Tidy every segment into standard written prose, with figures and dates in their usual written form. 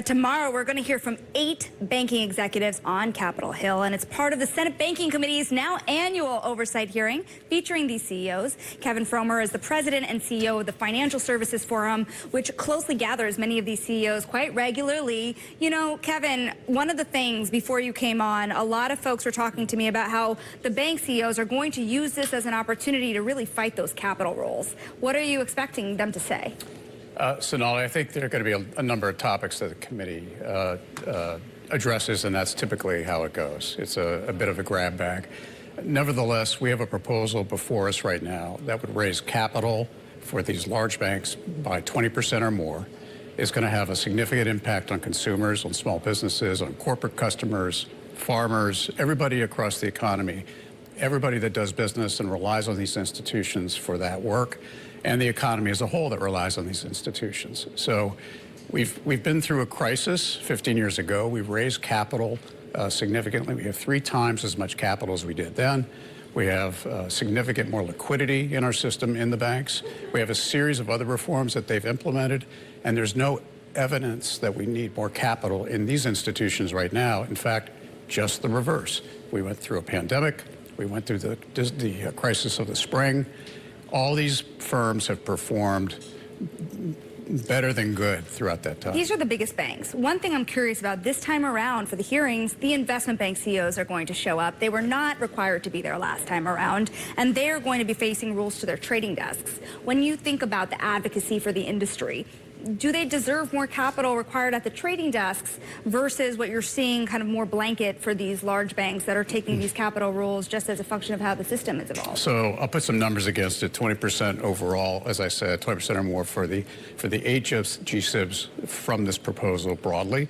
Tomorrow, we're going to hear from 8 banking executives on Capitol Hill, and it's part of the Senate Banking Committee's now annual oversight hearing featuring these CEOs. Kevin Fromer is the president and CEO of the Financial Services Forum, which closely gathers many of these CEOs quite regularly. You know, Kevin, one of the things before you came on, a lot of folks were talking to me about how the bank CEOs are going to use this as an opportunity to really fight those capital rules. What are you expecting them to say? Sonali, I think there are going to be a number of topics that the committee addresses, and that's typically how it goes. It's a bit of a grab bag. Nevertheless, we have a proposal before us right now that would raise capital for these large banks by 20% or more. It's going to have a significant impact on consumers, on small businesses, on corporate customers, farmers, everybody across the economy, everybody that does business and relies on these institutions for that work, and the economy as a whole that relies on these institutions. So we've been through a crisis 15 years ago. We've raised capital significantly. We have 3 times as much capital as we did then. We have significant more liquidity in our system in the banks. We have a series of other reforms that they've implemented, and there's no evidence that we need more capital in these institutions right now. In fact, just the reverse. We went through a pandemic. We went through the crisis of the spring. All these firms have performed better than good throughout that time. These are the biggest banks. One thing I'm curious about this time around for the hearings, the investment bank CEOs are going to show up. They were not required to be there last time around, and they're going to be facing rules to their trading desks. When you think about the advocacy for the industry, do they deserve more capital required at the trading desks versus what you're seeing kind of more blanket for these large banks that are taking these capital rules just as a function of how the system has evolved? So I'll put some numbers against it. 20% overall, as I said, 20% or more for the GSIBs from this proposal broadly.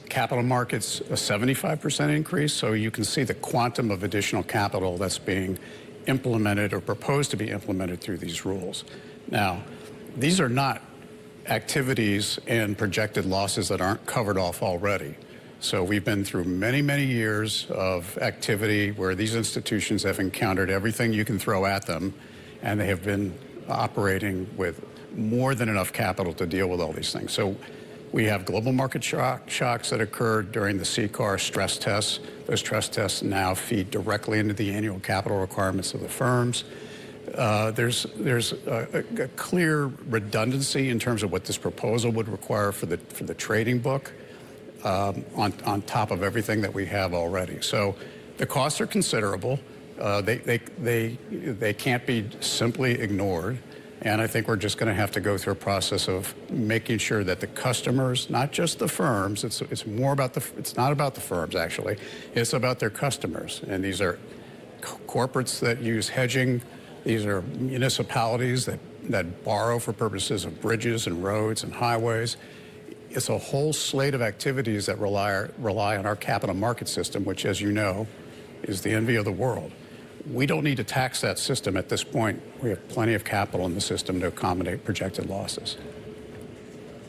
Capital markets, a 75% increase. So you can see the quantum of additional capital that's being implemented or proposed to be implemented through these rules. Now, these are not activities and projected losses that aren't covered off already. So we've been through many, many years of activity where these institutions have encountered everything you can throw at them, and they have been operating with more than enough capital to deal with all these things. So we have global market shocks that occurred during the CCAR stress tests. Those stress tests now feed directly into the annual capital requirements of the firms. There's a clear redundancy in terms of what this proposal would require for the trading book on top of everything that we have already. So the costs are considerable. They can't be simply ignored. And I think we're just going to have to go through a process of making sure that the customers, not just the firms, it's not about the firms actually, it's about their customers. And these are corporates that use hedging. These are municipalities that borrow for purposes of bridges and roads and highways. It's a whole slate of activities that rely on our capital market system, which, as you know, is the envy of the world. We don't need to tax that system at this point. We have plenty of capital in the system to accommodate projected losses.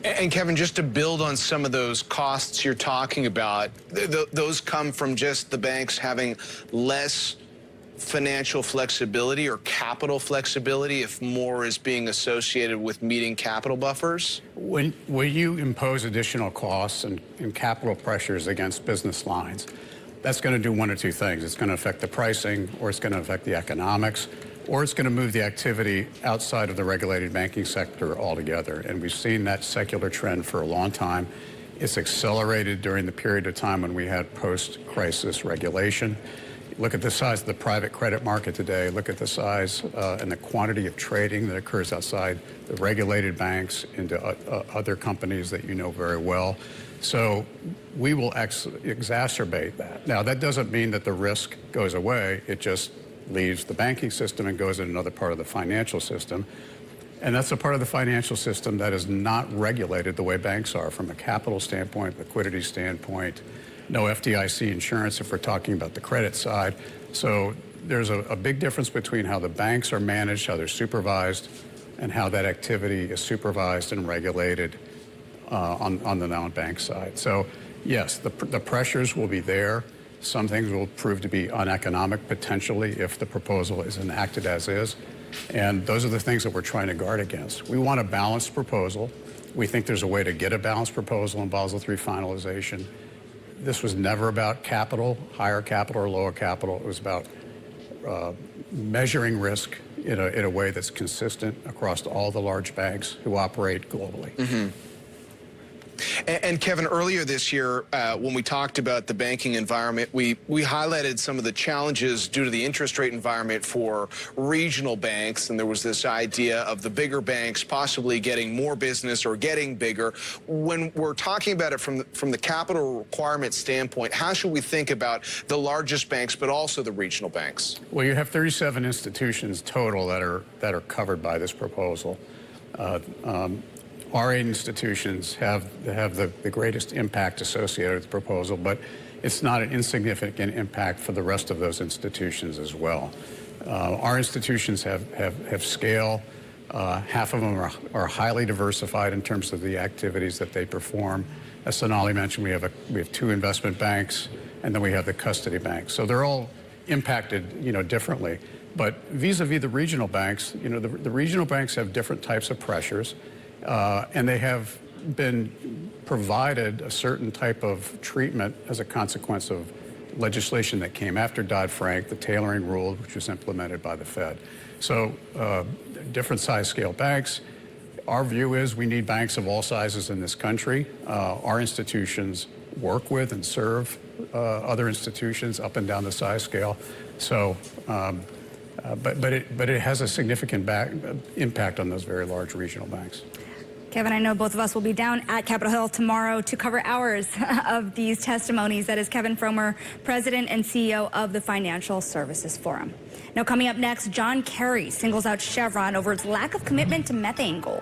And Kevin, just to build on some of those costs you're talking about, those come from just the banks having less financial flexibility or capital flexibility if more is being associated with meeting capital buffers? When you impose additional costs and capital pressures against business lines, that's going to do one or two things. It's going to affect the pricing, or it's going to affect the economics, or it's going to move the activity outside of the regulated banking sector altogether. And we've seen that secular trend for a long time. It's accelerated during the period of time when we had post-crisis regulation. Look at the size of the private credit market today. Look at the size and the quantity of trading that occurs outside the regulated banks into other companies that you know very well. So we will exacerbate that. Now, that doesn't mean that the risk goes away. It just leaves the banking system and goes in another part of the financial system. And that's a part of the financial system that is not regulated the way banks are from a capital standpoint, liquidity standpoint, no FDIC insurance if we're talking about the credit side. So there's a big difference between how the banks are managed, how they're supervised, and how that activity is supervised and regulated on the non-bank side. So yes, the pressures will be there. Some things will prove to be uneconomic potentially if the proposal is enacted as is. And those are the things that we're trying to guard against. We want a balanced proposal. We think there's a way to get a balanced proposal in Basel III finalization. This was never about capital, higher capital or lower capital. It was about measuring risk in a way that's consistent across all the large banks who operate globally. Mm-hmm. And Kevin, earlier this year, when we talked about the banking environment, we highlighted some of the challenges due to the interest rate environment for regional banks, and there was this idea of the bigger banks possibly getting more business or getting bigger. When we're talking about it from the capital requirement standpoint, how should we think about the largest banks, but also the regional banks? Well, you have 37 institutions total that are covered by this proposal. Our 8 institutions have the greatest impact associated with the proposal, but it's not an insignificant impact for the rest of those institutions as well. Our institutions have scale. Half of them are highly diversified in terms of the activities that they perform. As Sonali mentioned, we have 2 investment banks, and then we have the custody bank. So they're all impacted, differently. But vis-a-vis the regional banks, the regional banks have different types of pressures. And they have been provided a certain type of treatment as a consequence of legislation that came after Dodd-Frank, the tailoring rule, which was implemented by the Fed. So different size scale banks. Our view is we need banks of all sizes in this country. Our institutions work with and serve other institutions up and down the size scale. So, but it has a significant impact on those very large regional banks. Kevin, I know both of us will be down at Capitol Hill tomorrow to cover hours of these testimonies. That is Kevin Frommer, President and CEO of the Financial Services Forum. Now, coming up next, John Kerry singles out Chevron over its lack of commitment to methane goals.